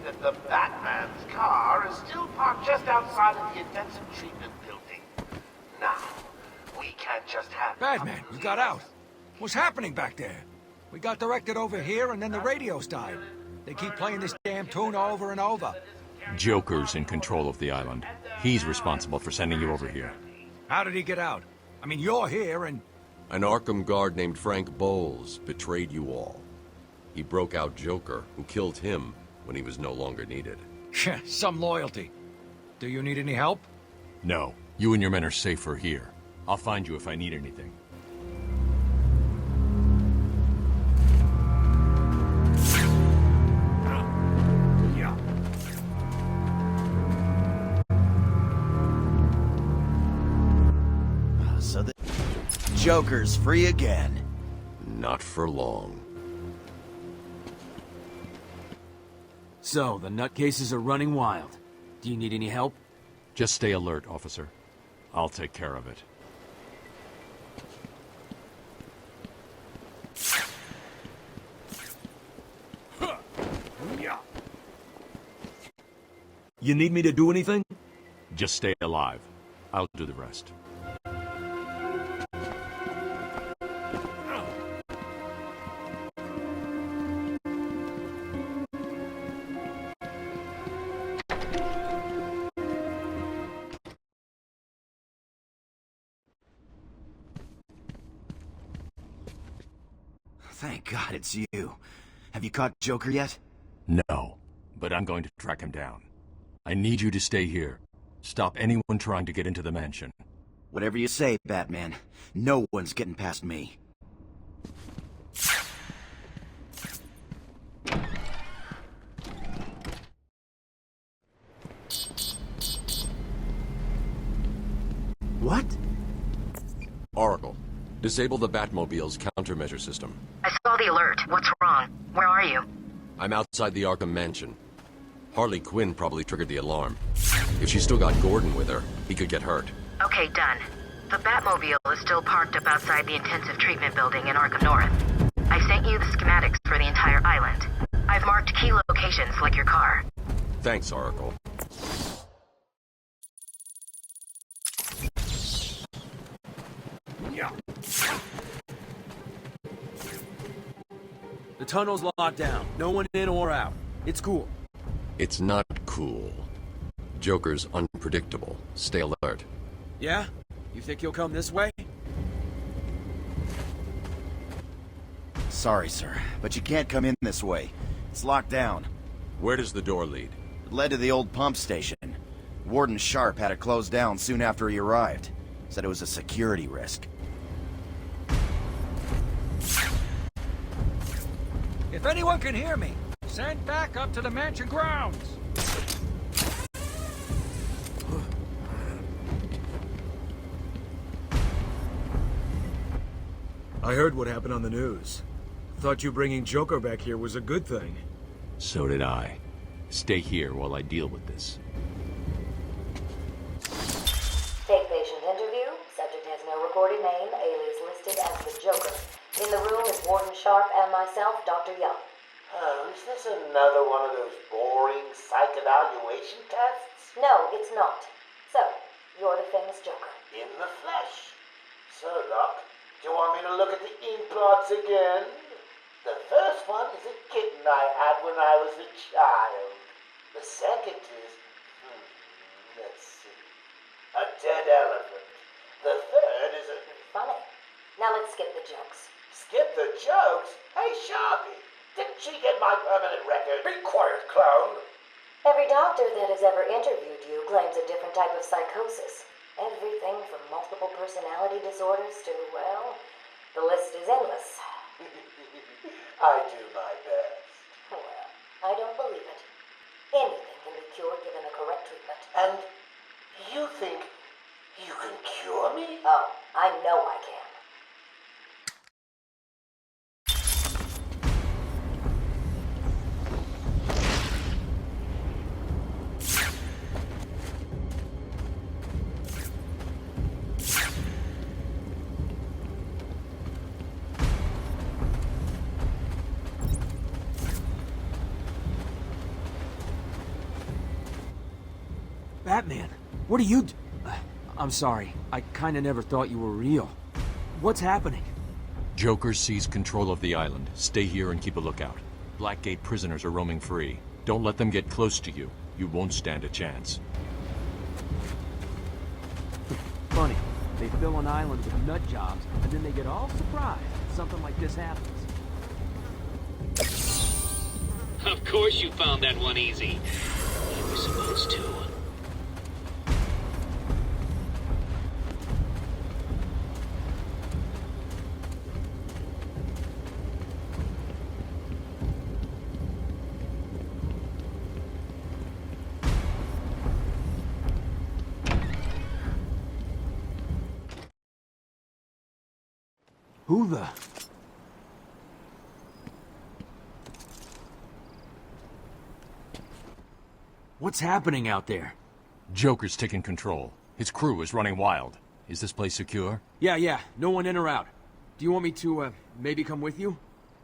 that the Batman's car is still parked just outside of the intensive treatment building. Now, we can't just have... Batman, you got out. What's happening back there? We got directed over here and then the radios died. They keep playing this damn tune over and over. Joker's in control of the island. He's responsible for sending you over here. How did he get out? I mean, you're here and... An Arkham guard named Frank Bowles betrayed you all. He broke out Joker, who killed him when he was no longer needed. Some loyalty. Do you need any help? No. You and your men are safer here. I'll find you if I need anything. So the Joker's free again. Not for long. So, the nutcases are running wild. Do you need any help? Just stay alert, officer. I'll take care of it. You need me to do anything? Just stay alive. I'll do the rest. Thank God it's you. Have you caught Joker yet? No, but I'm going to track him down. I need you to stay here. Stop anyone trying to get into the mansion. Whatever you say, Batman. No one's getting past me. What? Oracle, disable the Batmobile's countermeasure system. I saw the alert. What's wrong? Where are you? I'm outside the Arkham mansion. Harley Quinn probably triggered the alarm. If she's still got Gordon with her, he could get hurt. Okay, done. The Batmobile is still parked up outside the intensive treatment building in Arkham North. I sent you the schematics for the entire island. I've marked key locations like your car. Thanks, Oracle. The tunnel's locked down. No one in or out. It's cool. It's not cool. Joker's unpredictable. Stay alert. Yeah? You think he'll come this way? Sorry, sir, but you can't come in this way. It's locked down. Where does the door lead? It led to the old pump station. Warden Sharp had it closed down soon after he arrived. Said it was a security risk. If anyone can hear me, send back up to the mansion grounds. I heard what happened on the news. Thought you bringing Joker back here was a good thing. So did I. Stay here while I deal with this. Take patient interview. Subject has no recorded name. Alias listed as the Joker. In the room is Warden Sharp and myself, Dr. Young. Oh, is this another one of those boring psych evaluation tests? No, it's not. So, you're the famous Joker. In the flesh. So, Doc, do you want me to look at the ink blots again? The first one is a kitten I had when I was a child. The second is, let's see, a dead elephant. The third is a... Funny. Now let's skip the jokes. Skip the jokes? Hey, Sharpie, didn't she get my permanent record? Be quiet, clown. Every doctor that has ever interviewed you claims a different type of psychosis. Everything from multiple personality disorders to, well, the list is endless. I do my best. Well, I don't believe it. Anything can be cured given the correct treatment. And you think you can cure me? Oh, I know I can. Batman, what are you I'm sorry. I kinda never thought you were real. What's happening? Joker seized control of the island. Stay here and keep a lookout. Blackgate prisoners are roaming free. Don't let them get close to you. You won't stand a chance. Funny. They fill an island with nut jobs, and then they get all surprised when something like this happens. Of course you found that one easy. You were supposed to. Who the... What's happening out there? Joker's taking control. His crew is running wild. Is this place secure? Yeah. No one in or out. Do you want me to, maybe come with you?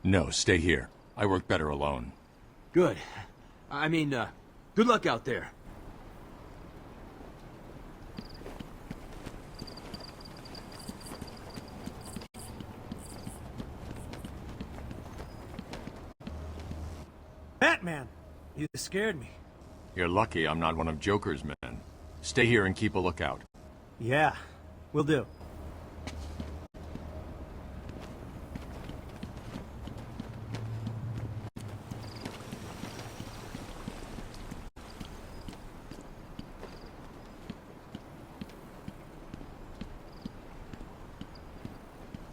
No, stay here. I work better alone. Good. I mean, good luck out there. Batman! You scared me. You're lucky I'm not one of Joker's men. Stay here and keep a lookout. Yeah, will do.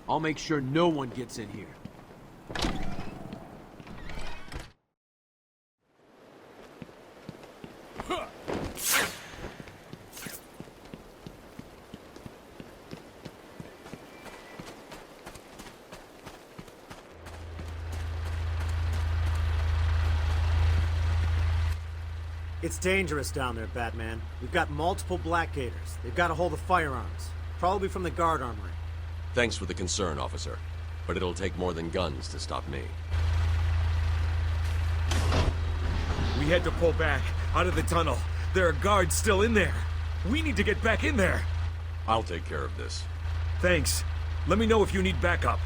I'll make sure no one gets in here. It's dangerous down there, Batman. We've got multiple Blackgaters. They've got a hold of firearms. Probably from the guard armory. Thanks for the concern, officer. But it'll take more than guns to stop me. We had to pull back, out of the tunnel. There are guards still in there. We need to get back in there. I'll take care of this. Thanks. Let me know if you need backup.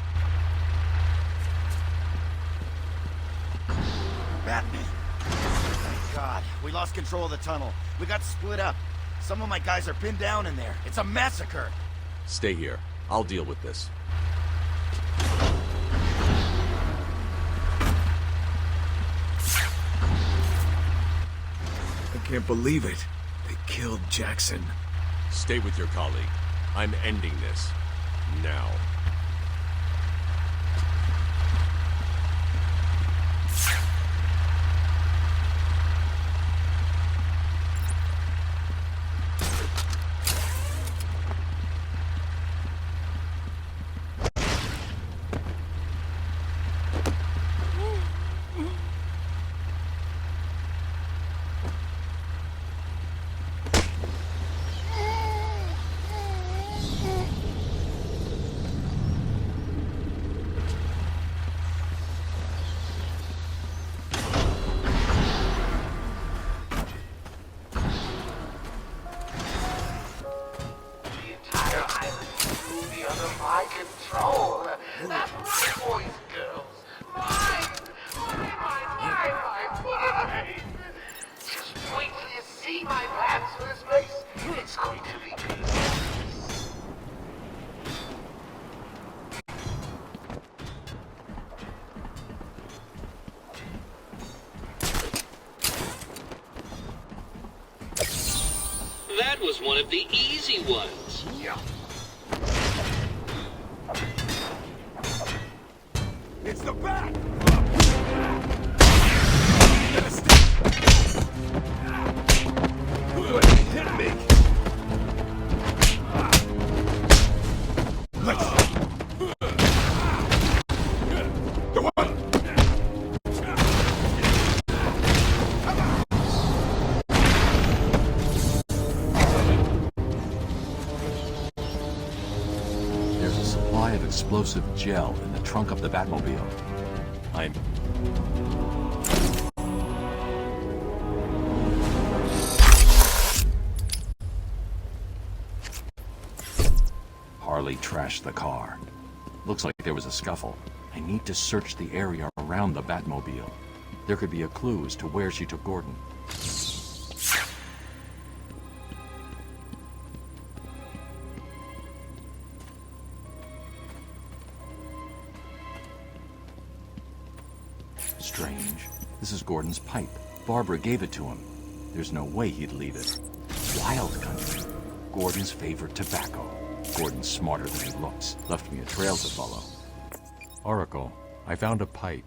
Batman. Thank God. We lost control of the tunnel. We got split up. Some of my guys are pinned down in there. It's a massacre. Stay here. I'll deal with this. I can't believe it. They killed Jackson. Stay with your colleague. I'm ending this. Now. That was one of the easy ones. Yeah. It's the bat! Good, hit me! The one! There's a supply of explosive gel in the trunk of the Batmobile. I'm... Harley trashed the car. Looks like there was a scuffle. I need to search the area around the Batmobile. There could be a clue as to where she took Gordon. Strange. This is Gordon's pipe. Barbara gave it to him. There's no way he'd leave it. Wild country. Gordon's favorite tobacco. Gordon's smarter than he looks. Left me a trail to follow. Oracle, I found a pipe.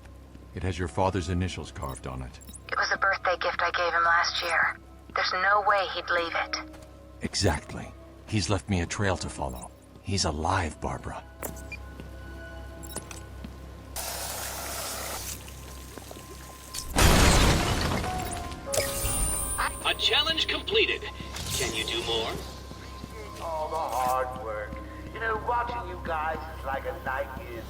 It has your father's initials carved on it. It was a birthday gift I gave him last year. There's no way he'd leave it. Exactly. He's left me a trail to follow. He's alive, Barbara. A challenge completed. Can you do more? All the hard work. You know, watching you guys is like a night is.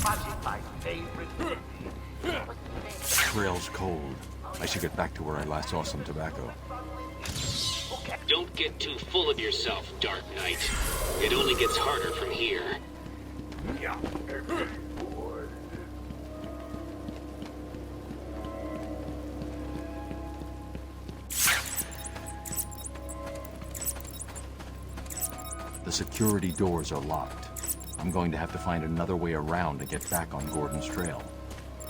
Watching my favorite movie. Trail's cold. I should get back to where I last saw some tobacco. Don't get too full of yourself, Dark Knight. It only gets harder from here. Yeah. The security doors are locked. I'm going to have to find another way around to get back on Gordon's trail.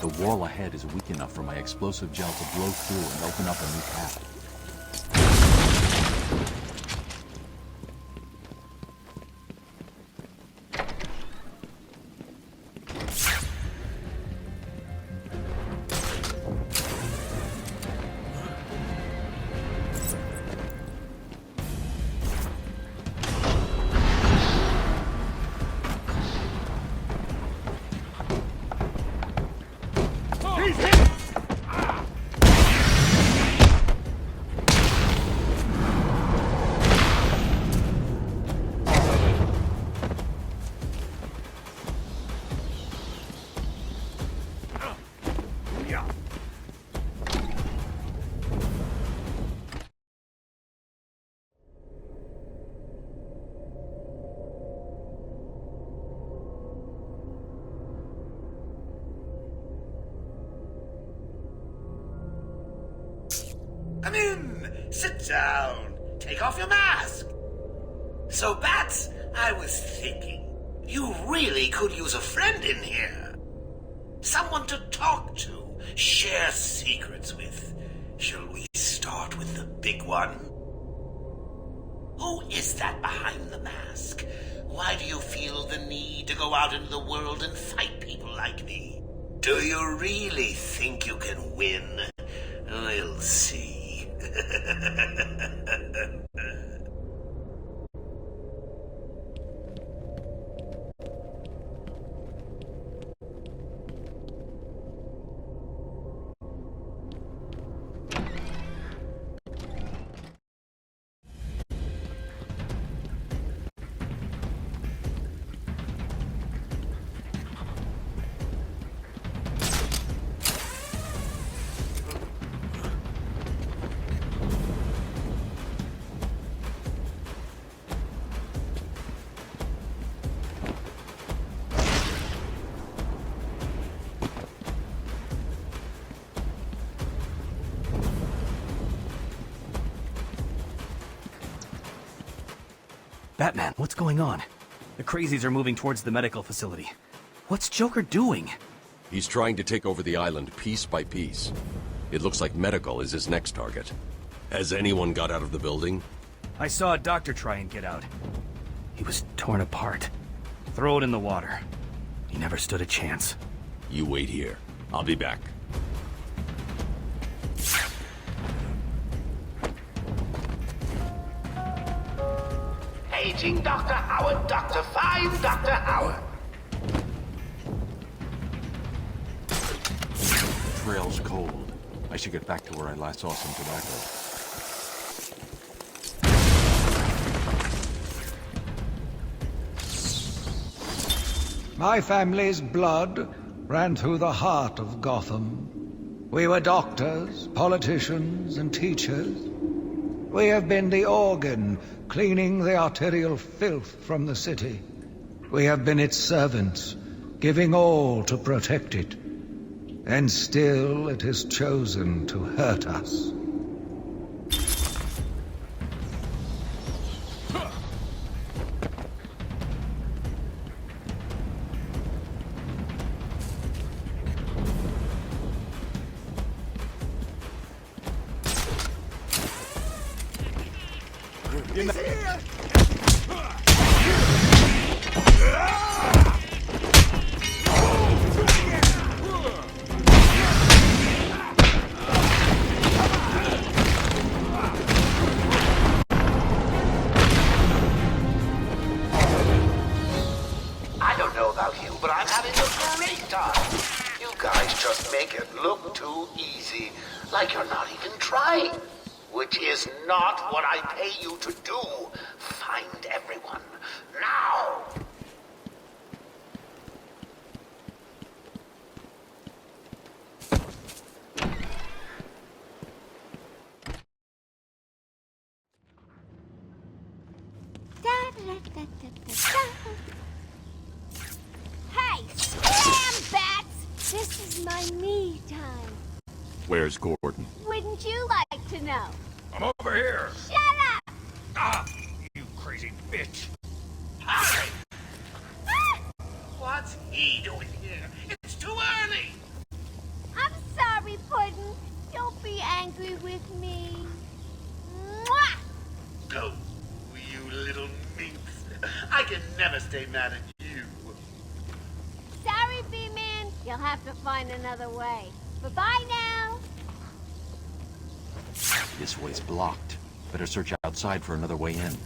The wall ahead is weak enough for my explosive gel to blow through and open up a new path. Come in, sit down, take off your mask. So, Bats, I was thinking, you really could use a friend in here. Someone to talk to, share secrets with. Shall we start with the big one? Who is that behind the mask? Why do you feel the need to go out into the world and fight people like me? Do you really think you can win? We'll see. Batman, what's going on? The crazies are moving towards the medical facility. What's Joker doing? He's trying to take over the island piece by piece. It looks like medical is his next target. Has anyone got out of the building? I saw a doctor try and get out. He was torn apart. Throw it in the water. He never stood a chance. You wait here. I'll be back. Paging Dr. Howard, Dr. 5, Dr. Howard. The trail's cold. I should get back to where I last saw some tobacco. My family's blood ran through the heart of Gotham. We were doctors, politicians, and teachers. We have been the organ, cleaning the arterial filth from the city. We have been its servants, giving all to protect it. And still it has chosen to hurt us. I don't know about you, but I'm having a great time. You guys just make it look too easy, like you're not even trying. Which is not what I pay you to do. Find everyone. Now! Hey, scram bats! This is my me time. Where's Gordon? Wouldn't you like to know? I'm over here. Shut up! Ah, you crazy bitch. Harry! What's he doing here? It's too early! I'm sorry, Puddin'. Don't be angry with me. Mwah! Go, you little minx. I can never stay mad at you. Sorry, B-Man. You'll have to find another way. Bye-bye now. This way's blocked. Better search outside for another way in.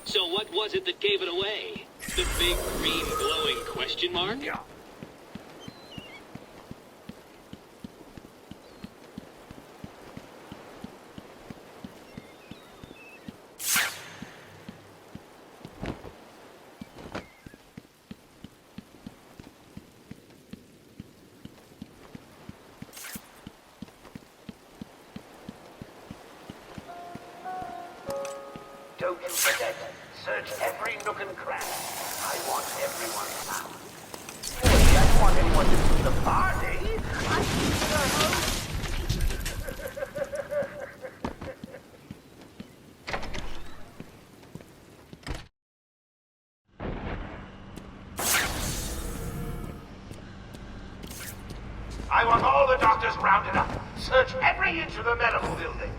So what was it that gave it away? The big green glowing question mark? Don't you forget, search every nook and cranny. I want everyone found. Hey, I don't want anyone to see the party. I'm the host. I want all the doctors rounded up. Search every inch of the medical building.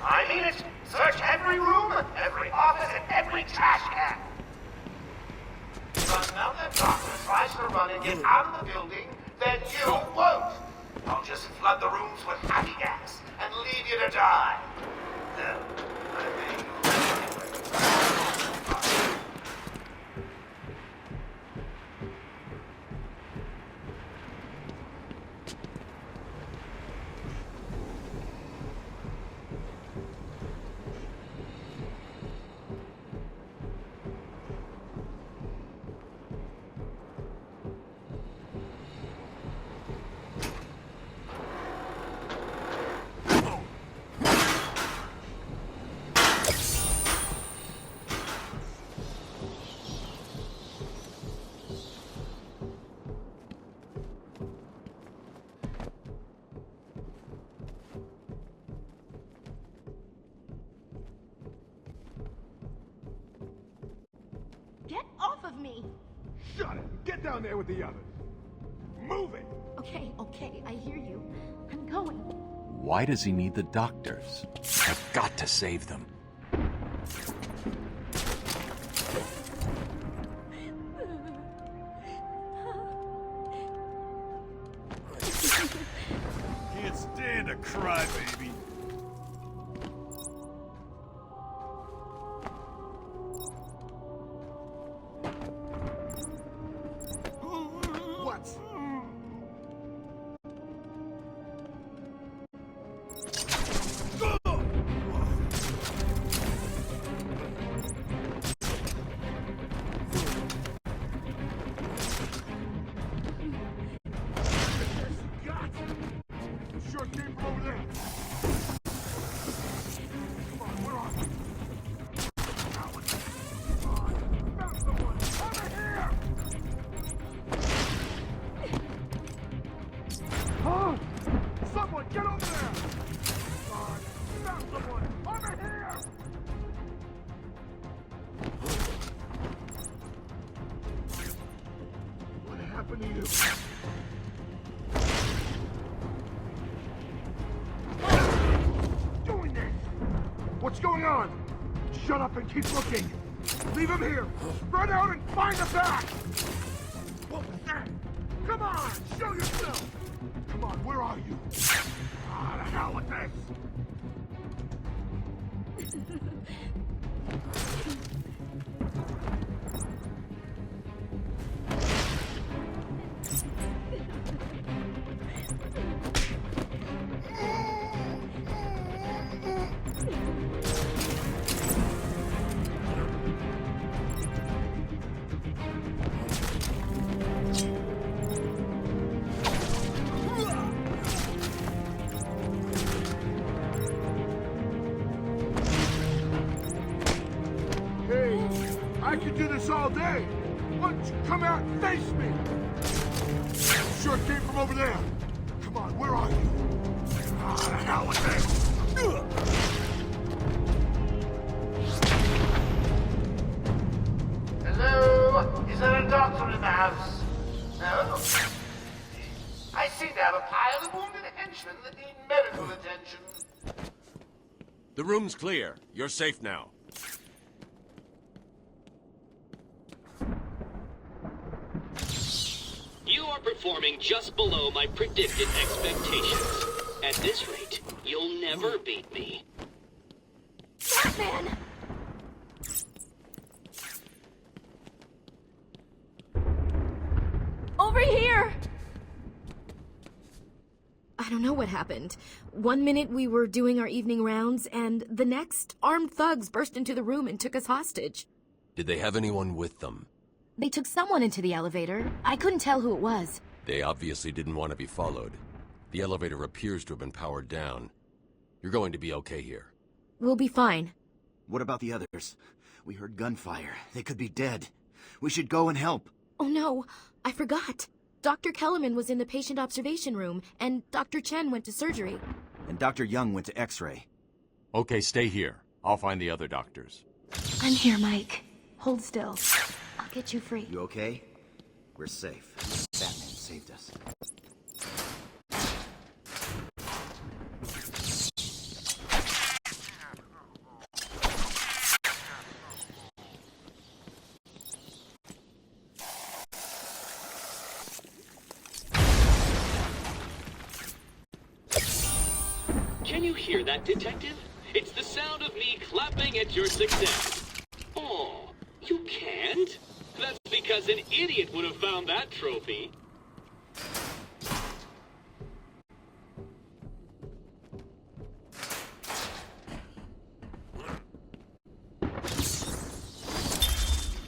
I mean it! Search every room, every office, and every trash can! But now that doctor tries to run and get out of the building, then you won't! I'll just flood the rooms with happy gas and leave you to die! No, I mean, Get off of me! Shut it! Get down there with the others! Move it! Okay, I hear you. I'm going. Why does he need the doctors? I've got to save them. Can't stand a crybaby. What? Sure came from over there. Come on, where are you? Found someone! Over here! Huh? Someone, get over there! Found someone! Over here! What happened to you? What's going on? Shut up and keep looking. Leave him here. Spread out and find the back. What was that? Come on, show yourself. Come on, where are you? Ah, the hell with this. I could do this all day. Why don't you come out and face me? Sure came from over there. Come on, where are you? Ah, the hell with this. Hello? Is there a doctor in the house? No? I seem to have a pile of wounded henchmen that need medical attention. The room's clear. You're safe now. You are performing just below my predicted expectations. At this rate, you'll never beat me. Batman! Over here! I don't know what happened. One minute we were doing our evening rounds, and the next, armed thugs burst into the room and took us hostage. Did they have anyone with them? They took someone into the elevator. I couldn't tell who it was. They obviously didn't want to be followed. The elevator appears to have been powered down. You're going to be okay here. We'll be fine. What about the others? We heard gunfire. They could be dead. We should go and help. Oh no, I forgot. Dr. Kellerman was in the patient observation room, and Dr. Chen went to surgery. And Dr. Young went to X-ray. Okay, stay here. I'll find the other doctors. I'm here, Mike. Hold still. I'll get you free. You okay? We're safe. Batman saved us. Can you hear that, Detective? It's the sound of me clapping at your success. Oh, you can't? That's because an idiot would have found that trophy.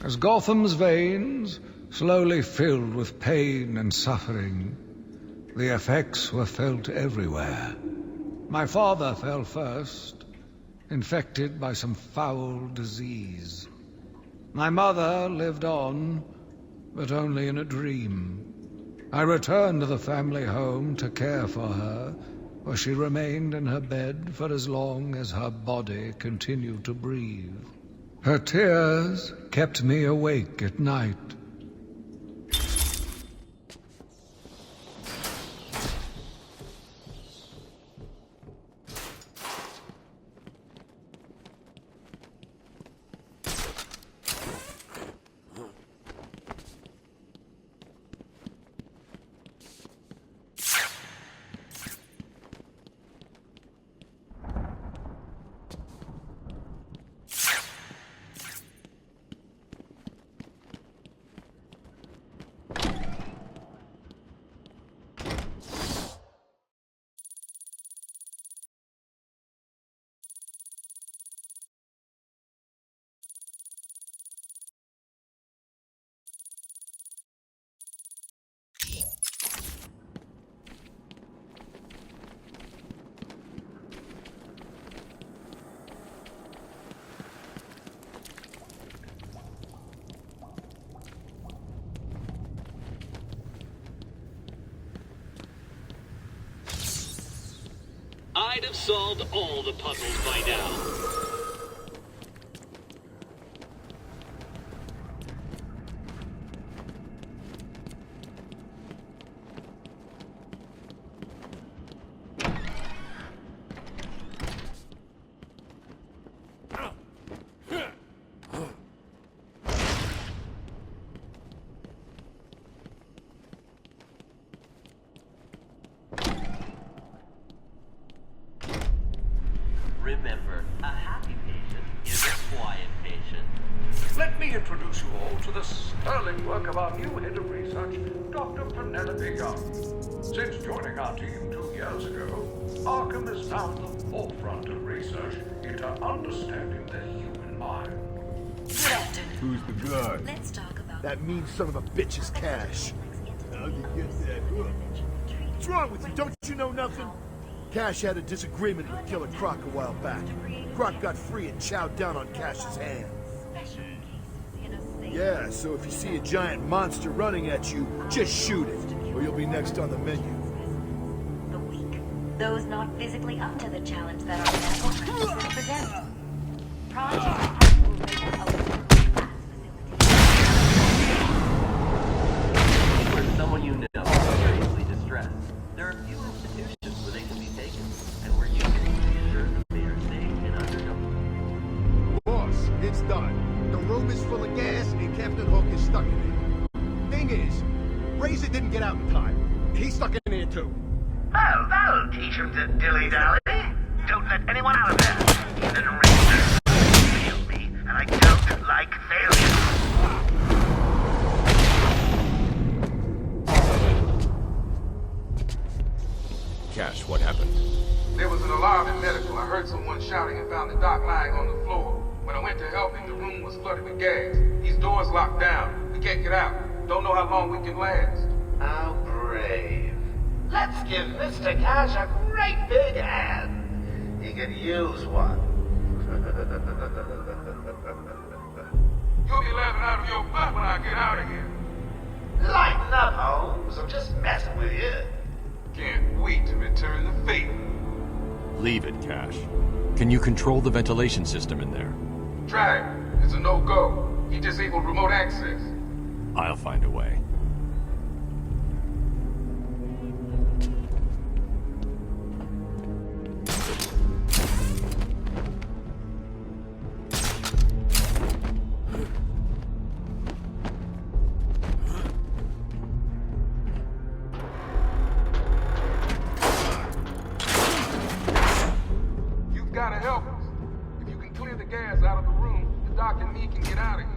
As Gotham's veins slowly filled with pain and suffering, the effects were felt everywhere. My father fell first, infected by some foul disease. My mother lived on, but only in a dream. I returned to the family home to care for her, where she remained in her bed for as long as her body continued to breathe. Her tears kept me awake at night. I'd have solved all the puzzles by now. Remember, a happy patient is a quiet patient. Let me introduce you all to the sterling work of our new head of research, Dr. Penelope Young. Since joining our team 2 years ago, Arkham is now at the forefront of research into understanding the human mind. Who's the guy? Let's talk about That mean son of a bitch is Cash. How'd you get that hook? What's wrong with you? Don't you know nothing? Cash had a disagreement with Killer Croc a while back. Croc got free and chowed down on Cash's hands. Yeah, so if you see a giant monster running at you, just shoot it, or you'll be next on the menu. The weak. Those not physically up to the challenge that our medical practices present. Project will make a For someone you know seriously distressed, there are few institutions where they can be taken, and we're using to be sure that they are safe and undergoing. Boss, it's done. The room is full of gas, and Captain Hook is stuck in there. Thing is, Razor didn't get out in time. He's stuck in there too. Well, that'll teach him to dilly-dally. Don't let anyone out of there. Even Razor failed me, and I don't like failure. Cash, what happened? There was an alarm in medical. I heard someone shouting and found the doc lying on the floor. When I went to help him, the room was flooded with gas. These doors locked down. We can't get out. Don't know how long we can last. How brave. Let's give Mr. Cash a great big hand. He could use one. You'll be laughing out of your butt when I get out of here. Lighten up, Holmes. I'm just messing with you. Can't wait to return the favor. Leave it, Cash. Can you control the ventilation system in there? Try it. It's a no-go. He disabled remote access. I'll find a way. You've got to help us. If you can clear the gas out of the room, the doc and me can get out of here.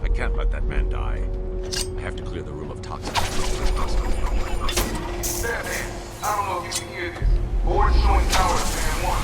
I can't let that man die. I have to clear the room of toxins. Batman, I don't know if you can hear this. Board showing power to fan 1.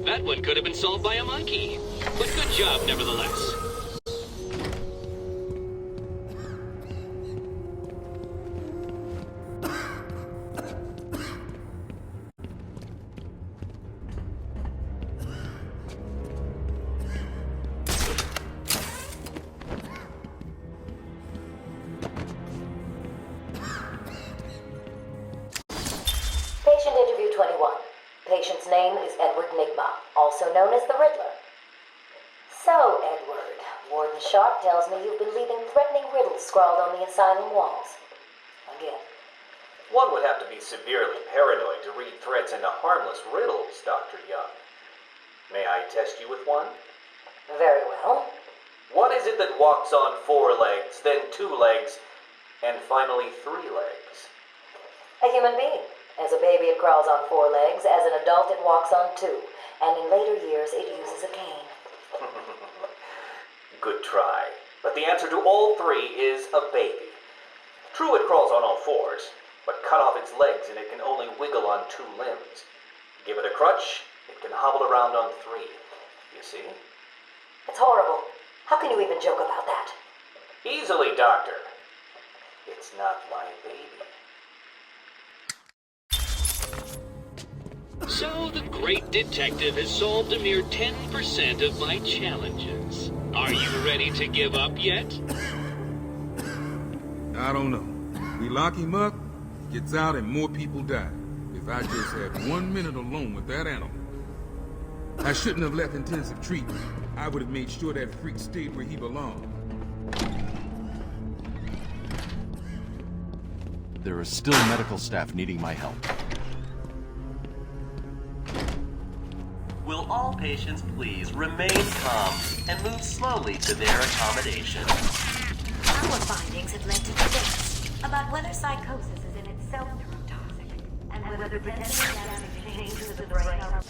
That one could have been solved by a monkey. But good job, nevertheless. patient's name is Edward Nigma, also known as the Riddler. So, Edward, Warden Sharp tells me you've been leaving threatening riddles scrawled on the asylum walls. Again. One would have to be severely paranoid to read threats into harmless riddles, Dr. Young. May I test you with one? Very well. What is it that walks on 4 legs, then 2 legs, and finally 3 legs? A human being. As a baby it crawls on 4 legs, as an adult it walks on 2, and in later years it uses a cane. Good try. But the answer to all 3 is a baby. True, it crawls on all 4s, but cut off its legs and it can only wiggle on 2 limbs. Give it a crutch, it can hobble around on 3. You see? It's horrible. How can you even joke about that? Easily, Doctor. It's not my baby. So the great detective has solved a mere 10% of my challenges. Are you ready to give up yet? I don't know. We lock him up, he gets out, and more people die. If I just had 1 minute alone with that animal. I shouldn't have left intensive treatment. I would have made sure that freak stayed where he belonged. There is still medical staff needing my help. Will all patients please remain calm and move slowly to their accommodation? Our findings have led to debates about whether psychosis is in itself neurotoxic, and whether potentially damaging changes of the brain are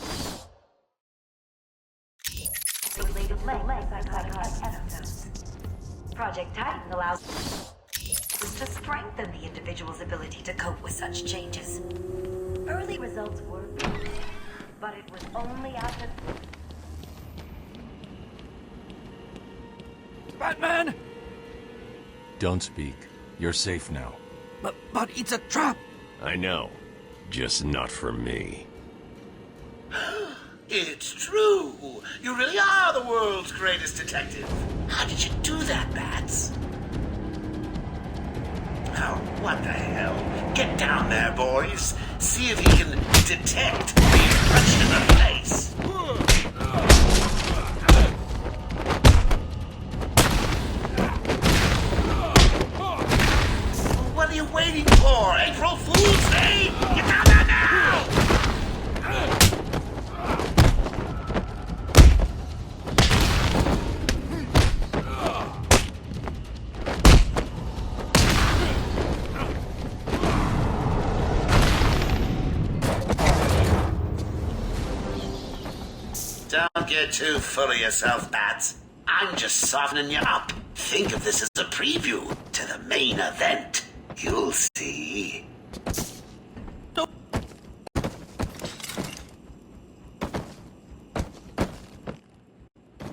related to psychotic episodes. Project Titan allows us to strengthen the individual's ability to cope with such changes. Early results were good, but it was only after... Batman! Don't speak. You're safe now. But it's a trap! I know. Just not for me. It's true! You really are the world's greatest detective! How did you do that, Bats? Oh, what the hell? Get down there, boys. See if you can detect being punched in the face. What are you waiting for? April Fool's Day? Get down there now! Don't get too full of yourself, Bats. I'm just softening you up. Think of this as a preview to the main event. You'll see.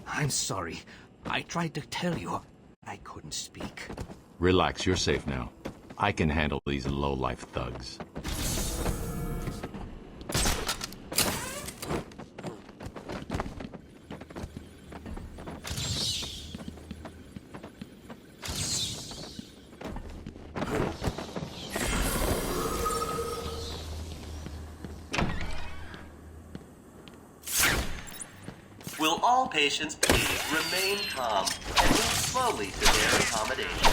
I'm sorry. I tried to tell you. I couldn't speak. Relax, you're safe now. I can handle these low-life thugs. Will all patients please remain calm and move slowly to their accommodation?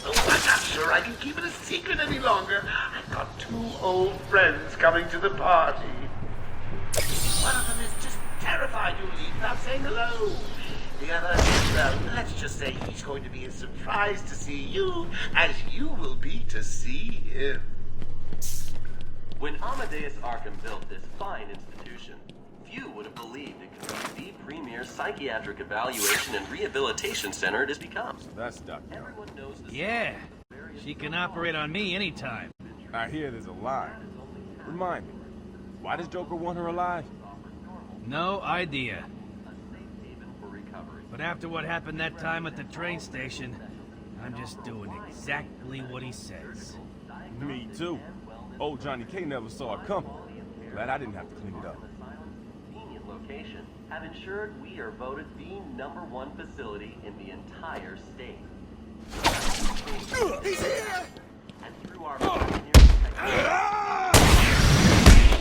Oh, I'm not sure I can keep it a secret any longer. I've got 2 old friends coming to the party. One of them is just terrified you'll leave without saying hello. The other is, let's just say he's going to be as surprised to see you as you will be to see him. When Amadeus Arkham built this fine institution, few would have believed it could be the premier psychiatric evaluation and rehabilitation center it has become. That's Dr. Everyone knows this. Yeah, she can operate on me anytime. I hear there's a lie. Remind me, why does Joker want her alive? No idea. But after what happened that time at the train station, I'm just doing exactly what he says. Me too. Old Johnny K never saw it coming. Glad I didn't have to clean it up. Convenient location have ensured we are voted the #1 facility in the entire state. He's here! And through our pioneering technology,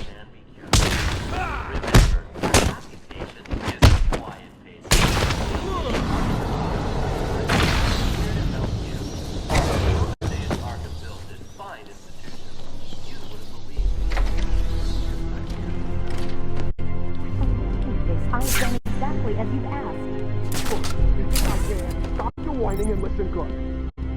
man be cured. whining and listen good.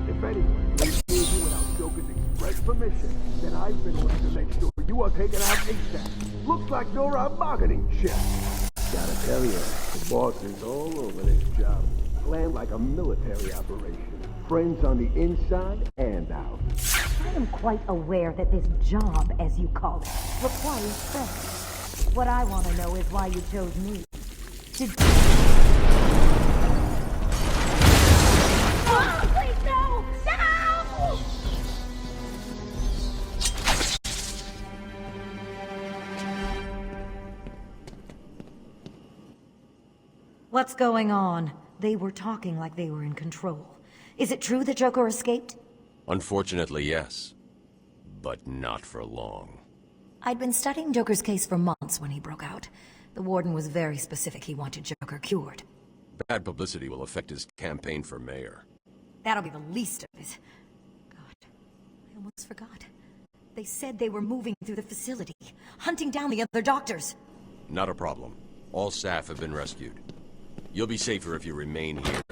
If anyone leaves near you without Joker's express permission, then I've been ordered to make sure you are taken out ASAP. Looks like you're a bargaining chip. Gotta tell you, the boss is all over this job. Planned like a military operation. Friends on the inside and out. I am quite aware that this job, as you call it, requires friends. What I want to know is why you chose me. Oh, please, no! No! What's going on? They were talking like they were in control. Is it true that Joker escaped? Unfortunately, yes. But not for long. I'd been studying Joker's case for months when he broke out. The warden was very specific he wanted Joker cured. Bad publicity will affect his campaign for mayor. That'll be the least of it. God, I almost forgot. They said they were moving through the facility, hunting down the other doctors. Not a problem. All staff have been rescued. You'll be safer if you remain here.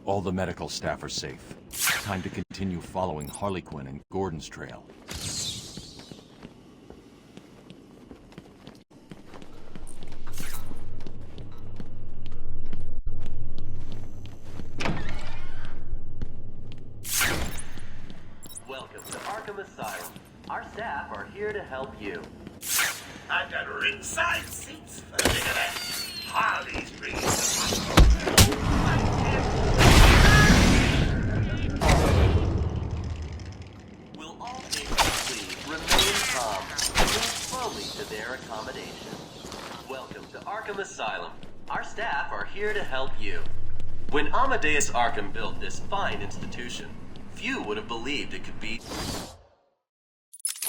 All the medical staff are safe. Time to continue following Harley Quinn and Gordon's trail. Welcome to Arkham Asylum. Our staff are here to help you. I've got ringside seats for the event. Harley's Will all patients please remain calm and move slowly to their accommodation. Welcome to Arkham Asylum. Our staff are here to help you. When Amadeus Arkham built this fine institution, few would have believed it could be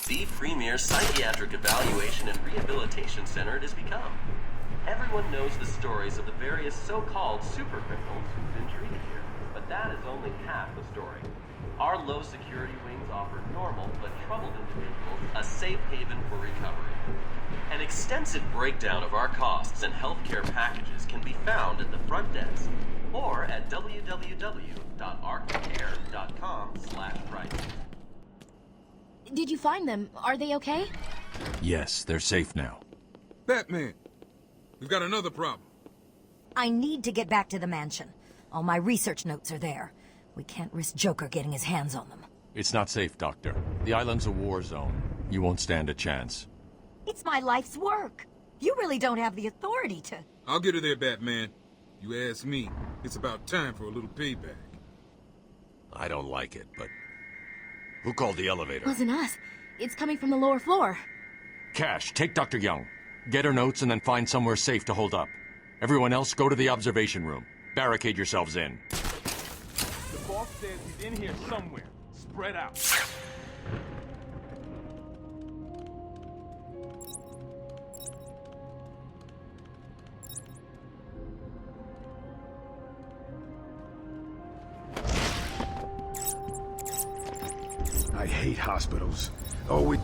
the premier psychiatric evaluation and rehabilitation center it has become. Everyone knows the stories of the various so-called super criminals who've been treated here, but that is only half the story. Our low security wings offer normal but troubled individuals a safe haven for recovery. An extensive breakdown of our costs and healthcare packages can be found at the front desk or at www.arkcare.com/prices. Did you find them? Are they okay? Yes, they're safe now. Batman, we've got another problem. I need to get back to the mansion. All my research notes are there. We can't risk Joker getting his hands on them. It's not safe, Doctor. The island's a war zone. You won't stand a chance. It's my life's work. You really don't have the authority to... I'll get her there, Batman. You ask me, it's about time for a little payback. I don't like it, but... Who called the elevator? Wasn't us. It's coming from the lower floor. Cash, take Dr. Young. Get her notes and then find somewhere safe to hold up. Everyone else, go to the observation room. Barricade yourselves in. The boss says he's in here somewhere. Spread out. I hate hospitals. Oh, it...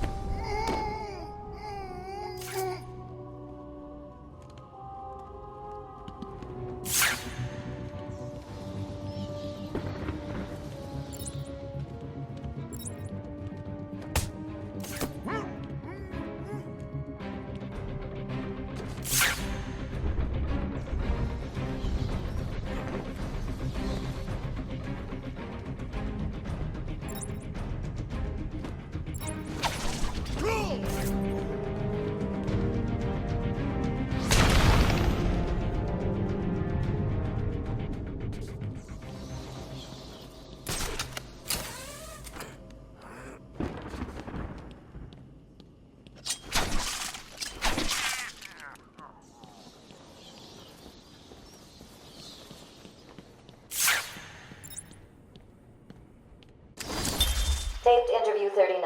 Taped interview 39.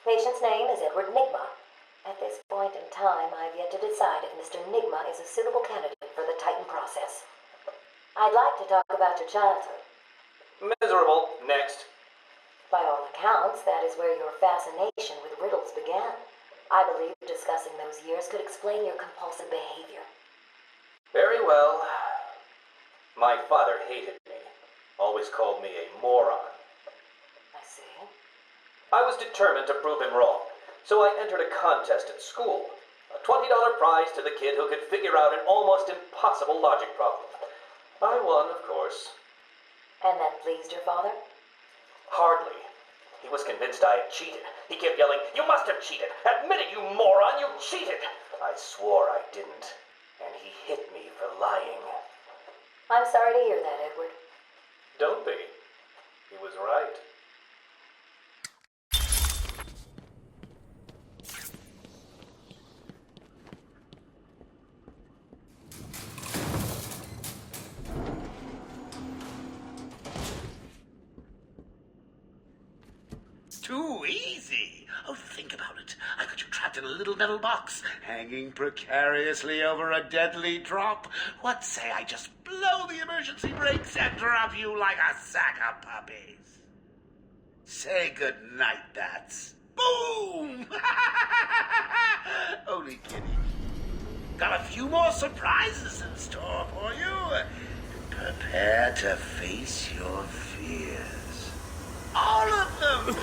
Patient's name is Edward Nigma. At this point in time, I've yet to decide if Mr. Nigma is a suitable candidate for the Titan process. I'd like to talk about your childhood. Miserable. Next. By all accounts, that is where your fascination with riddles began. I believe discussing those years could explain your compulsive behavior. Very well. My father hated me. Always called me a moron. I see. I was determined to prove him wrong, so I entered a contest at school. A $20 prize to the kid who could figure out an almost impossible logic problem. I won, of course. And that pleased your father? Hardly. He was convinced I had cheated. He kept yelling, "You must have cheated! Admit it, you moron! You cheated!" I swore I didn't, and he hit me for lying. I'm sorry to hear that, Edward. Don't be. He was right. Too easy. Oh, think about it. I got you trapped in a little metal box, hanging precariously over a deadly drop. What say I just blow the emergency brakes and drop you like a sack of puppies? Say goodnight, bats. Boom! Only kidding. Got a few more surprises in store for you. Prepare to face your fears. All of them!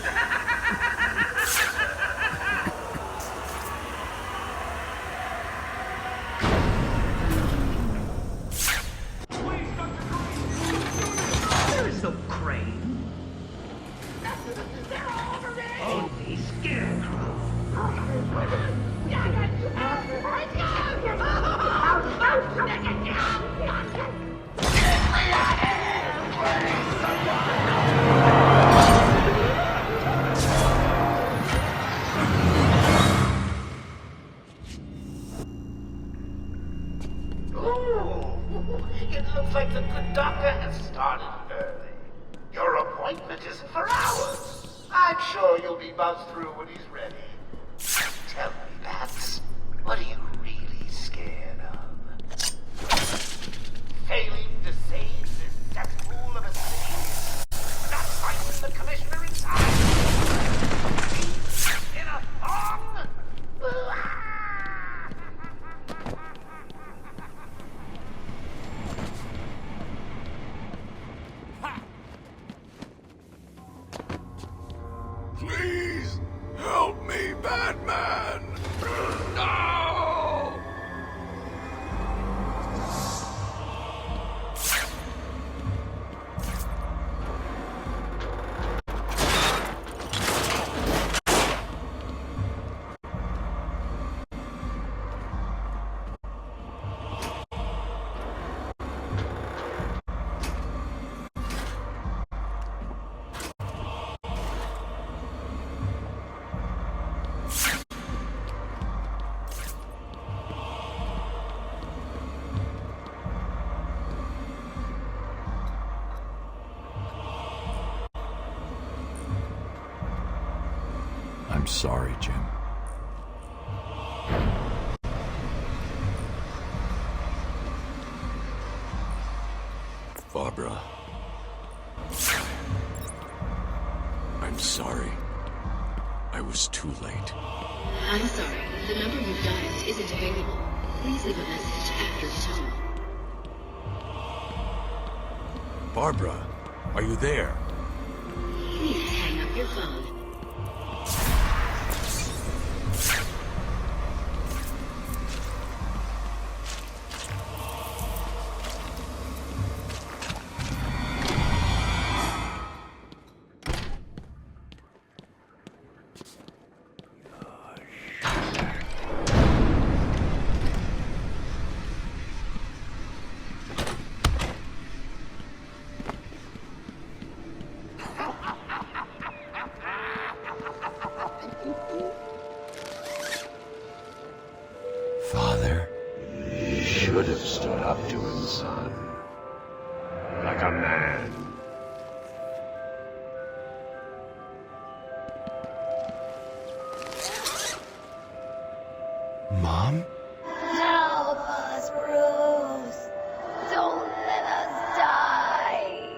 There is no crane. They're all over me! Only scarecrow. It looks like the good doctor has started early. Your appointment isn't for hours. I'm sure you'll be buzzed through when he's ready. Tell me, Bats, what are you really scared of? Failing to save this cesspool of a city? Not finding the commissioner in time? In a thong? Please help me, Batman! No! I'm sorry, Jim. Barbara. I'm sorry. I was too late. I'm sorry. The number you've dialed isn't available. Please leave a message after the tone. Barbara, are you there? Please hang up your phone. Father, you should have stood up to him, son. Like a man. Mom? Help us, Bruce! Don't let us die!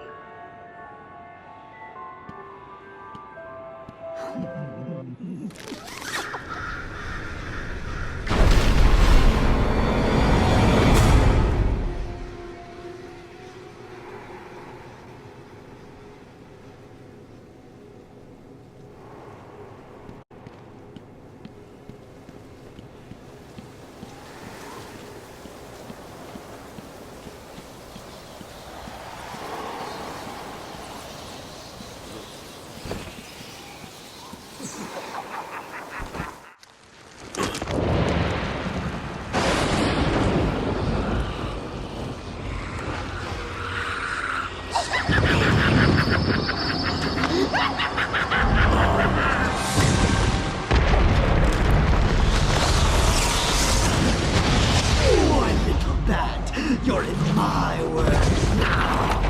You're in my world now.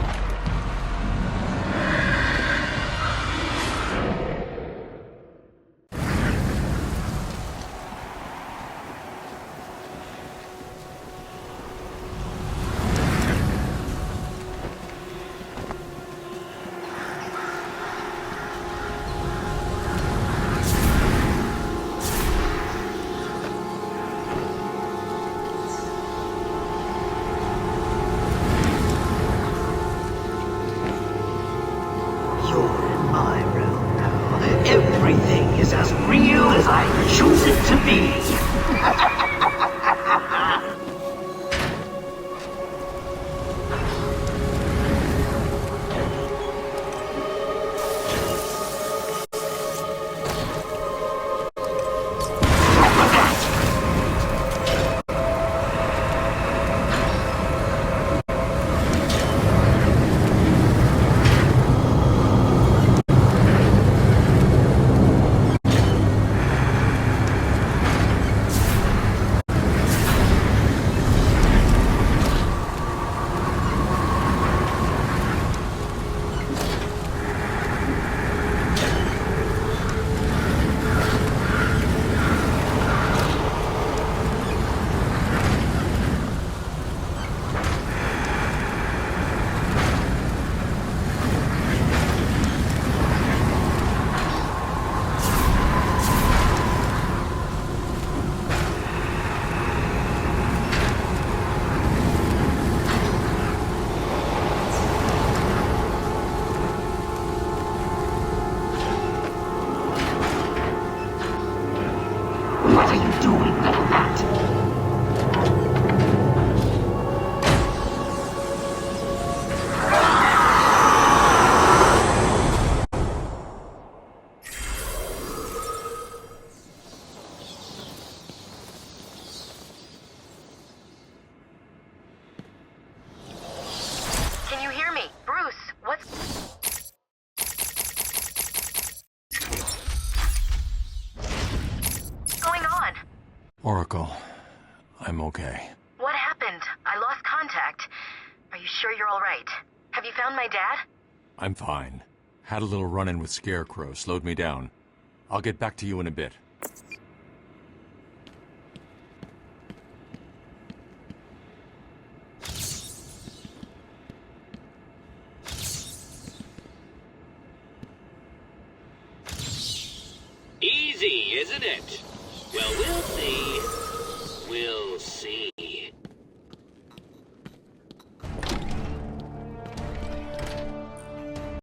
Everything is as real as I choose it to be. What are you doing, little rat? Can you hear me? Bruce, what's going on? Oracle, I'm okay. What happened? I lost contact. Are you sure you're all right? Have you found my dad? I'm fine. Had a little run-in with Scarecrow, slowed me down. I'll get back to you in a bit. Easy, isn't it? Well, we'll see. We'll see.